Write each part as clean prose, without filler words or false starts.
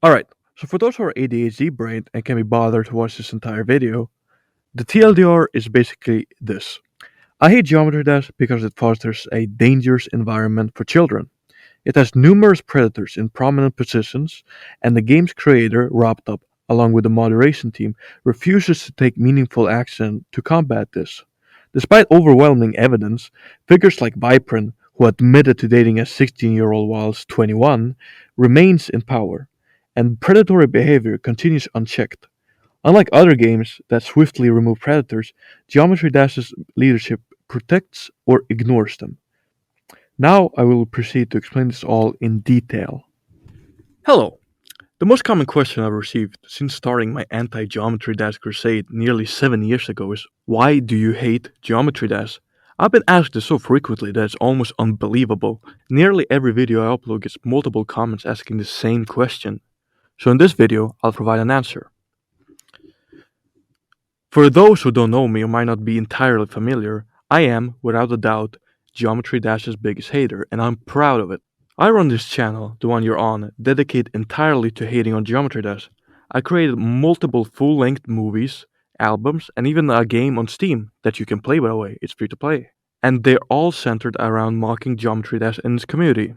Alright, so for those who are ADHD brained and can be bothered to watch this entire video, the TLDR is basically this. I hate Geometry Dash because it fosters a dangerous environment for children. It has numerous predators in prominent positions, and the game's creator, RobTop, along with the moderation team, refuses to take meaningful action to combat this. Despite overwhelming evidence, figures like Viprin, who admitted to dating a 16-year-old whilst 21, remains in power, and predatory behavior continues unchecked. Unlike other games that swiftly remove predators, Geometry Dash's leadership protects or ignores them. Now I will proceed to explain this all in detail. Hello! The most common question I've received since starting my anti-Geometry Dash crusade nearly 7 years ago is, why do you hate Geometry Dash? I've been asked this so frequently that it's almost unbelievable. Nearly every video I upload gets multiple comments asking the same question. So in this video, I'll provide an answer. For those who don't know me or might not be entirely familiar, I am, without a doubt, Geometry Dash's biggest hater, and I'm proud of it. I run this channel, the one you're on, dedicated entirely to hating on Geometry Dash. I created multiple full-length movies, albums, and even a game on Steam that you can play, by the way, it's free to play. And they're all centered around mocking Geometry Dash and its community.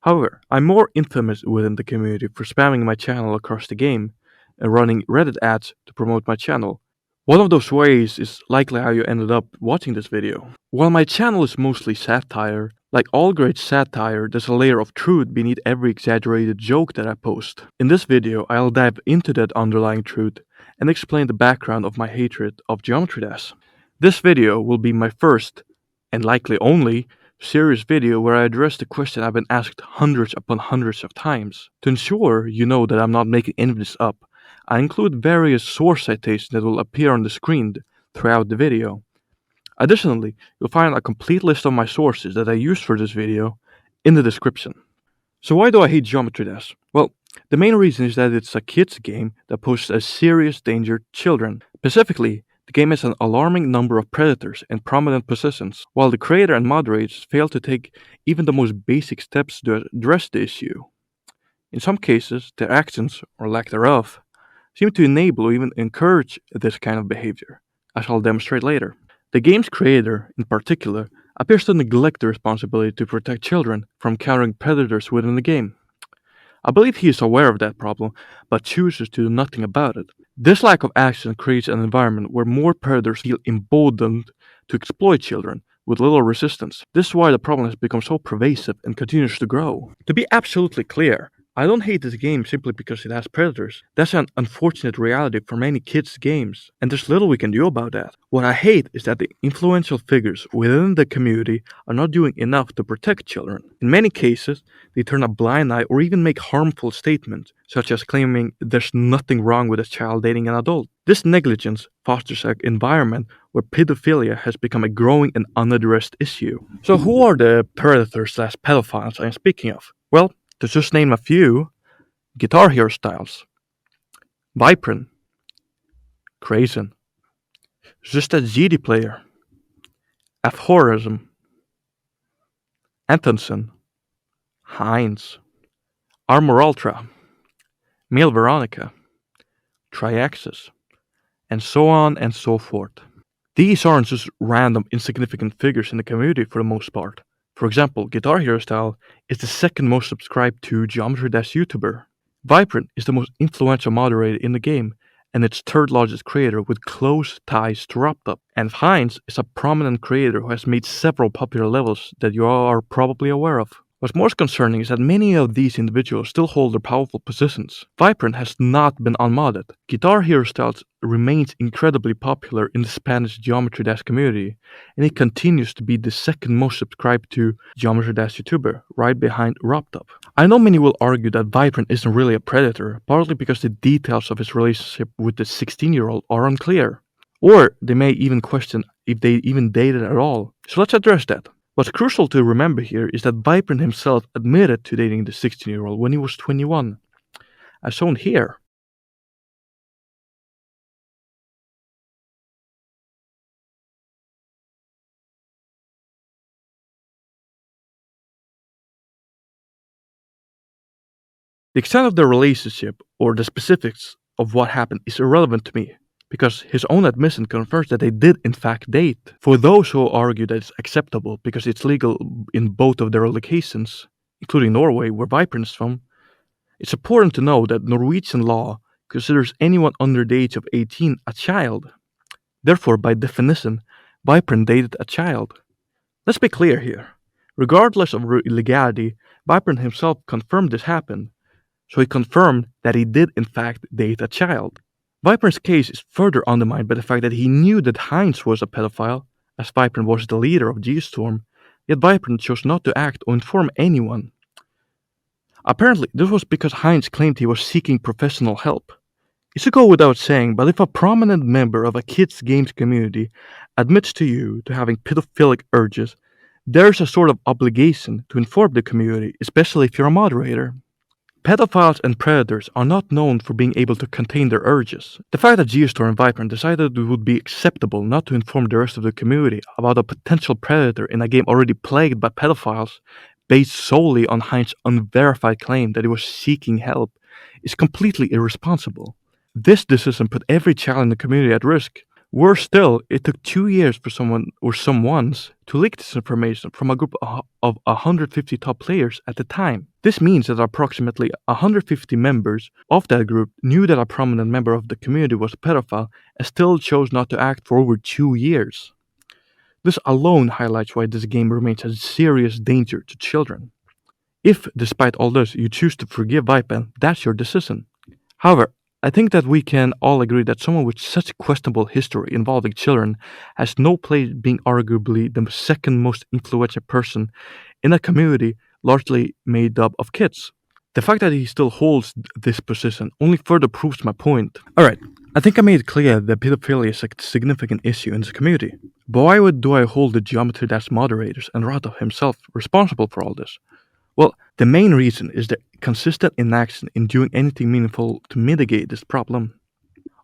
However, I'm more infamous within the community for spamming my channel across the game and running Reddit ads to promote my channel. One of those ways is likely how you ended up watching this video. While my channel is mostly satire, like all great satire, there's a layer of truth beneath every exaggerated joke that I post. In this video, I'll dive into that underlying truth and explain the background of my hatred of Geometry Dash. This video will be my first, and likely only, serious video where I address the question I've been asked hundreds upon hundreds of times. To ensure you know that I'm not making any of this up, I include various source citations that will appear on the screen throughout the video. Additionally, you'll find a complete list of my sources that I used for this video in the description. So why do I hate Geometry Dash? Well, the main reason is that it's a kids game that poses a serious danger to children. Specifically, the game has an alarming number of predators in prominent positions, while the creator and moderators fail to take even the most basic steps to address the issue. In some cases, their actions, or lack thereof, seem to enable or even encourage this kind of behavior, as I'll demonstrate later. The game's creator, in particular, appears to neglect the responsibility to protect children from encountering predators within the game. I believe he is aware of that problem, but chooses to do nothing about it. This lack of action creates an environment where more predators feel emboldened to exploit children, with little resistance. This is why the problem has become so pervasive and continues to grow. To be absolutely clear, I don't hate this game simply because it has predators. That's an unfortunate reality for many kids' games, and there's little we can do about that. What I hate is that the influential figures within the community are not doing enough to protect children. In many cases, they turn a blind eye or even make harmful statements, such as claiming there's nothing wrong with a child dating an adult. This negligence fosters an environment where pedophilia has become a growing and unaddressed issue. So who are the predators/pedophiles I'm speaking of? Well, to just name a few, Guitar Hero Styles, Viprin, Crazen, Just a GD Player, Aphorism, Antonson, Heinz, Armor Ultra, Male Veronica, Triaxis, and so on and so forth. These aren't just random insignificant figures in the community for the most part. For example, Guitar Hero Style is the second most subscribed to Geometry Dash YouTuber. Vibrant is the most influential moderator in the game and its third largest creator with close ties to RobTop. And Heinz is a prominent creator who has made several popular levels that you all are probably aware of. What's most concerning is that many of these individuals still hold their powerful positions. Vibrant has not been unmodded. Guitar Hero Styles remains incredibly popular in the Spanish Geometry Dash community, and it continues to be the second most subscribed to Geometry Dash YouTuber, right behind RobTop. I know many will argue that Vibrant isn't really a predator, partly because the details of his relationship with the 16-year-old are unclear. Or they may even question if they even dated at all. So let's address that. What's crucial to remember here is that Vibrant himself admitted to dating the 16-year-old when he was 21, as shown here. The extent of the relationship or the specifics of what happened is irrelevant to me, because his own admission confirms that they did in fact date. For those who argue that it's acceptable because it's legal in both of their locations, including Norway, where Viper is from, it's important to know that Norwegian law considers anyone under the age of 18 a child. Therefore, by definition, Viper dated a child. Let's be clear here. Regardless of illegality, Viper himself confirmed this happened, so he confirmed that he did in fact date a child. Viper's case is further undermined by the fact that he knew that Heinz was a pedophile, as Viper was the leader of G-Storm, yet Viper chose not to act or inform anyone. Apparently, this was because Heinz claimed he was seeking professional help. It should go without saying, but if a prominent member of a kids' games community admits to you to having pedophilic urges, there's a sort of obligation to inform the community, especially if you're a moderator. Pedophiles and predators are not known for being able to contain their urges. The fact that Geostor and Viper decided it would be acceptable not to inform the rest of the community about a potential predator in a game already plagued by pedophiles, based solely on Heinz's unverified claim that he was seeking help, is completely irresponsible. This decision put every child in the community at risk. Worse still, it took 2 years for someone or someones to leak this information from a group of 150 top players at the time. This means that approximately 150 members of that group knew that a prominent member of the community was a pedophile and still chose not to act for over 2 years. This alone highlights why this game remains a serious danger to children. If, despite all this, you choose to forgive Vipen, that's your decision. However, I think that we can all agree that someone with such questionable history involving children has no place being arguably the second most influential person in a community largely made up of kids. The fact that he still holds this position only further proves my point. Alright, I think I made it clear that pedophilia is a significant issue in this community. But why do I hold the Geometry Dash moderators and RobTop himself responsible for all this? Well, the main reason is the consistent inaction in doing anything meaningful to mitigate this problem.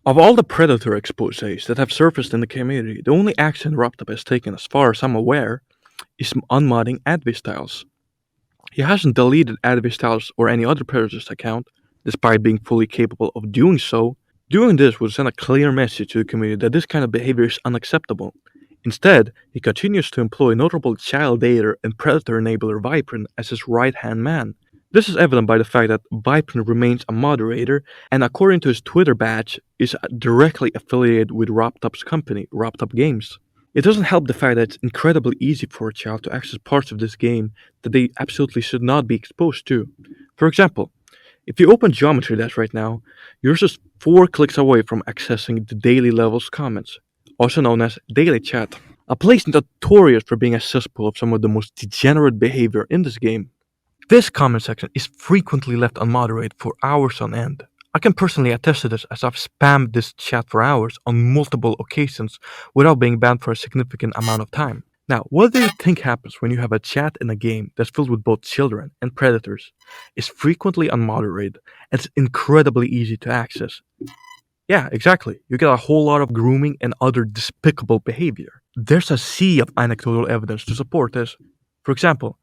Of all the predator exposés that have surfaced in the community, the only action RobTop has taken, as far as I'm aware, is unmodding AdviStyles. He hasn't deleted AdviStyles or any other predator's account, despite being fully capable of doing so. Doing this would send a clear message to the community that this kind of behavior is unacceptable. Instead, he continues to employ notable child dater and predator enabler Viprin as his right-hand man. This is evident by the fact that Viprin remains a moderator and, according to his Twitter badge, is directly affiliated with RobTop's company, RobTop Games. It doesn't help the fact that it's incredibly easy for a child to access parts of this game that they absolutely should not be exposed to. For example, if you open Geometry Dash right now, you're just 4 clicks away from accessing the daily levels comments, also known as daily chat, a place notorious for being a cesspool of some of the most degenerate behavior in this game. This comment section is frequently left unmoderated for hours on end. I can personally attest to this, as I've spammed this chat for hours on multiple occasions without being banned for a significant amount of time. Now, what do you think happens when you have a chat in a game that's filled with both children and predators, is frequently unmoderated, and it's incredibly easy to access? Yeah, exactly. You get a whole lot of grooming and other despicable behavior. There's a sea of anecdotal evidence to support this. For example,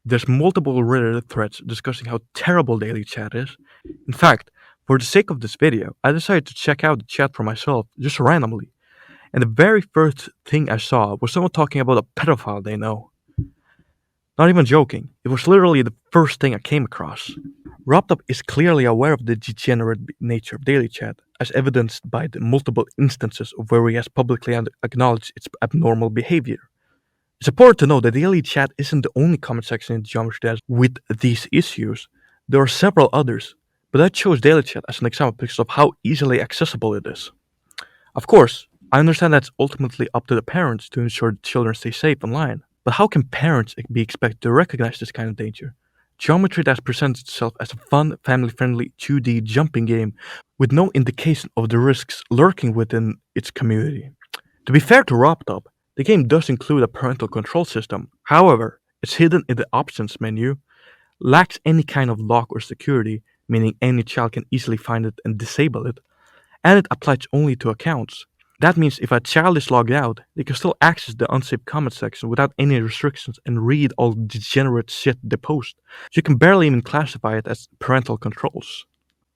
there's multiple Reddit threads discussing how terrible daily chat is. In fact, for the sake of this video, I decided to check out the chat for myself, just randomly. And the very first thing I saw was someone talking about a pedophile they know. Not even joking, it was literally the first thing I came across. RobTop is clearly aware of the degenerate nature of daily chat, as evidenced by the multiple instances of where he has publicly acknowledged its abnormal behavior. It's important to know that daily chat isn't the only comment section in Geometry Dash with these issues. There are several others, but I chose daily chat as an example because of how easily accessible it is. Of course, I understand that it's ultimately up to the parents to ensure the children stay safe online, but how can parents be expected to recognize this kind of danger? Geometry Dash presents itself as a fun, family-friendly 2D jumping game with no indication of the risks lurking within its community. To be fair to RobTop, the game does include a parental control system. However, it's hidden in the options menu, lacks any kind of lock or security, meaning any child can easily find it and disable it, and it applies only to accounts. That means if a child is logged out, they can still access the unsafe comment section without any restrictions and read all degenerate shit they post. So you can barely even classify it as parental controls.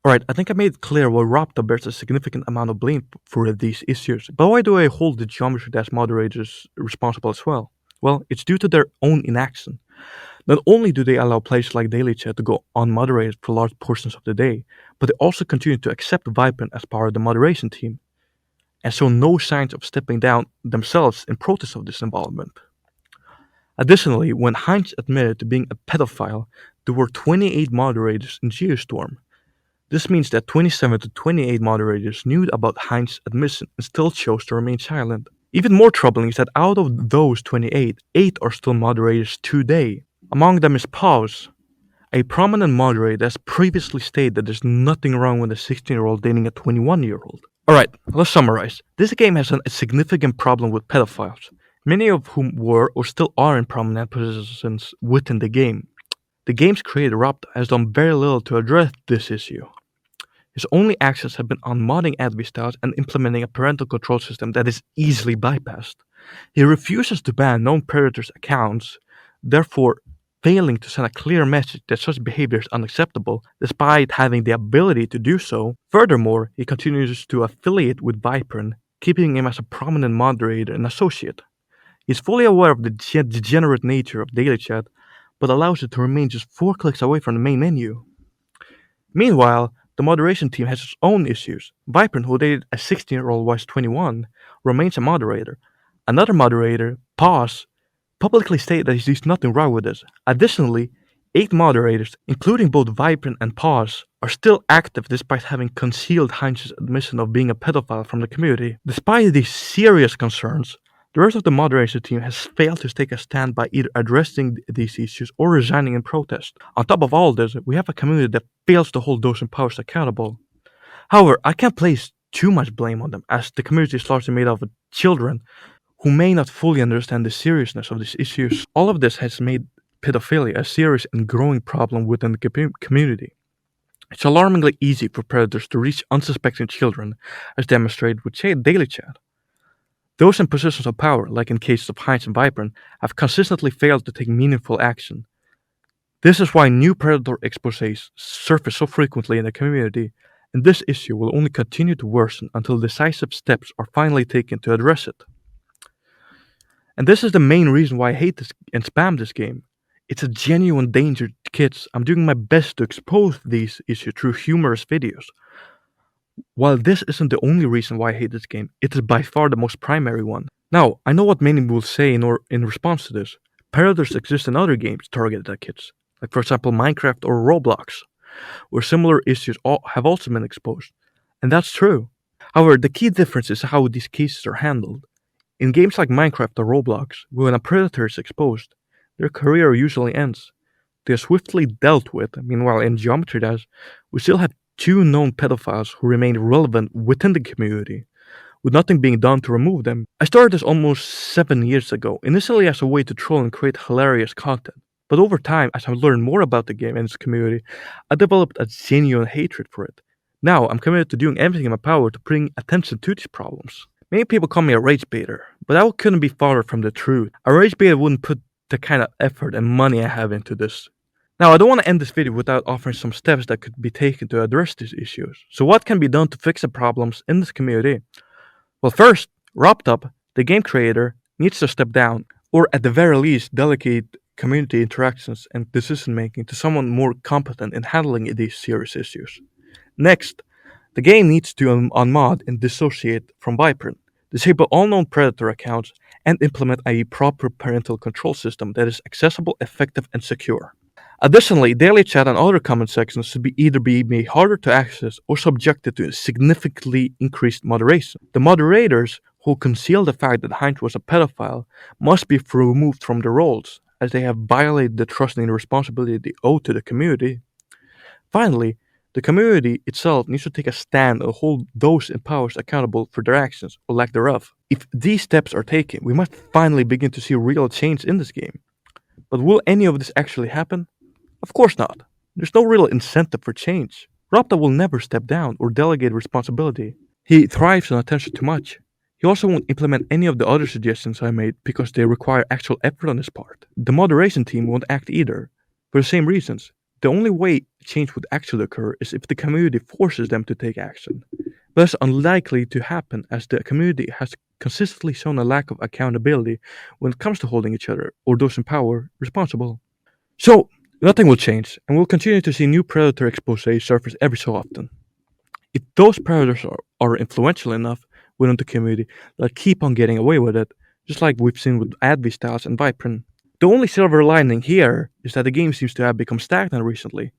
Alright, I think I made it clear why RobTop bears a significant amount of blame for these issues, but why do I hold the Geometry Dash moderators responsible as well? Well, it's due to their own inaction. Not only do they allow players like Daily Chat to go unmoderated for large portions of the day, but they also continue to accept Viper as part of the moderation team, and show no signs of stepping down themselves in protest of this involvement. Additionally, when Heinz admitted to being a pedophile, there were 28 moderators in Geostorm. This means that 27 to 28 moderators knew about Heinz's admission and still chose to remain silent. Even more troubling is that out of those 28, 8 are still moderators today. Among them is Pause, a prominent moderator that has previously stated that there's nothing wrong with a 16-year-old dating a 21-year-old. Alright, let's summarize. This game has a significant problem with pedophiles, many of whom were or still are in prominent positions within the game. The game's creator RobTop has done very little to address this issue. His only actions have been on modding admin styles and implementing a parental control system that is easily bypassed. He refuses to ban known predators' accounts, therefore failing to send a clear message that such behavior is unacceptable, despite having the ability to do so. Furthermore, he continues to affiliate with Vipern, keeping him as a prominent moderator and associate. He is fully aware of the degenerate nature of Daily Chat, but allows it to remain just 4 clicks away from the main menu. Meanwhile, the moderation team has its own issues. Vipern, who dated a 16-year-old while 21, remains a moderator. Another moderator, Pause, publicly stated that he sees nothing wrong with this. Additionally, 8 moderators, including both Vipern and Pause, are still active despite having concealed Heinz's admission of being a pedophile from the community. Despite these serious concerns, the rest of the moderation team has failed to take a stand by either addressing these issues or resigning in protest. On top of all this, we have a community that fails to hold those in power accountable. However, I can't place too much blame on them, as the community is largely made up of children who may not fully understand the seriousness of these issues. All of this has made pedophilia a serious and growing problem within the community. It's alarmingly easy for predators to reach unsuspecting children, as demonstrated with Daily Chat. Those in positions of power, like in cases of Heinz and Vipern, have consistently failed to take meaningful action. This is why new predator exposés surface so frequently in the community, and this issue will only continue to worsen until decisive steps are finally taken to address it. And this is the main reason why I hate this and spam this game. It's a genuine danger to kids. I'm doing my best to expose these issues through humorous videos. While this isn't the only reason why I hate this game, it is by far the most primary one. Now, I know what many will say in response to this. Predators exist in other games targeted at kids, like for example Minecraft or Roblox, where similar issues have also been exposed. And that's true. However, the key difference is how these cases are handled. In games like Minecraft or Roblox, when a predator is exposed, their career usually ends. They are swiftly dealt with. Meanwhile, in Geometry Dash, we still have 2 known pedophiles who remain relevant within the community, with nothing being done to remove them. I started this almost 7 years ago, initially as a way to troll and create hilarious content. But over time, as I learned more about the game and its community, I developed a genuine hatred for it. Now, I'm committed to doing everything in my power to bring attention to these problems. Many people call me a rage baiter, but that couldn't be farther from the truth. A rage baiter wouldn't put the kind of effort and money I have into this. Now, I don't want to end this video without offering some steps that could be taken to address these issues. So what can be done to fix the problems in this community? Well, first, RobTop, the game creator, needs to step down, or at the very least delegate community interactions and decision making to someone more competent in handling these serious issues. Next, the game needs to unmod and dissociate from Vipern, disable all known predator accounts, and implement a proper parental control system that is accessible, effective, and secure. Additionally, daily chat and other comment sections should either be made harder to access or subjected to significantly increased moderation. The moderators who conceal the fact that Heinz was a pedophile must be removed from their roles, as they have violated the trust and responsibility they owe to the community. Finally, the community itself needs to take a stand and hold those in power accountable for their actions or lack thereof. If these steps are taken, we might finally begin to see real change in this game. But will any of this actually happen? Of course not. There's no real incentive for change. RobTop will never step down or delegate responsibility. He thrives on attention too much. He also won't implement any of the other suggestions I made because they require actual effort on his part. The moderation team won't act either, for the same reasons. The only way change would actually occur is if the community forces them to take action. But that's unlikely to happen as the community has consistently shown a lack of accountability when it comes to holding each other or those in power responsible. So, nothing will change, and we'll continue to see new predator exposés surface every so often. If those predators are influential enough within the community, they'll keep on getting away with it, just like we've seen with Advi Styles and Viprin. The only silver lining here is that the game seems to have become stagnant recently.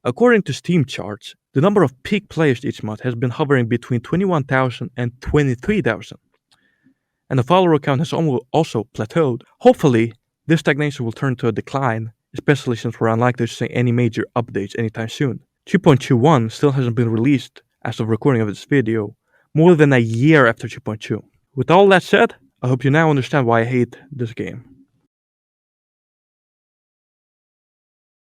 According to Steam charts, the number of peak players each month has been hovering between 21,000 and 23,000, and the follower count has also plateaued. Hopefully, this stagnation will turn to a decline, especially since we're unlikely to see any major updates anytime soon. 2.21 still hasn't been released as of recording of this video, more than a year after 2.2. With all that said, I hope you now understand why I hate this game.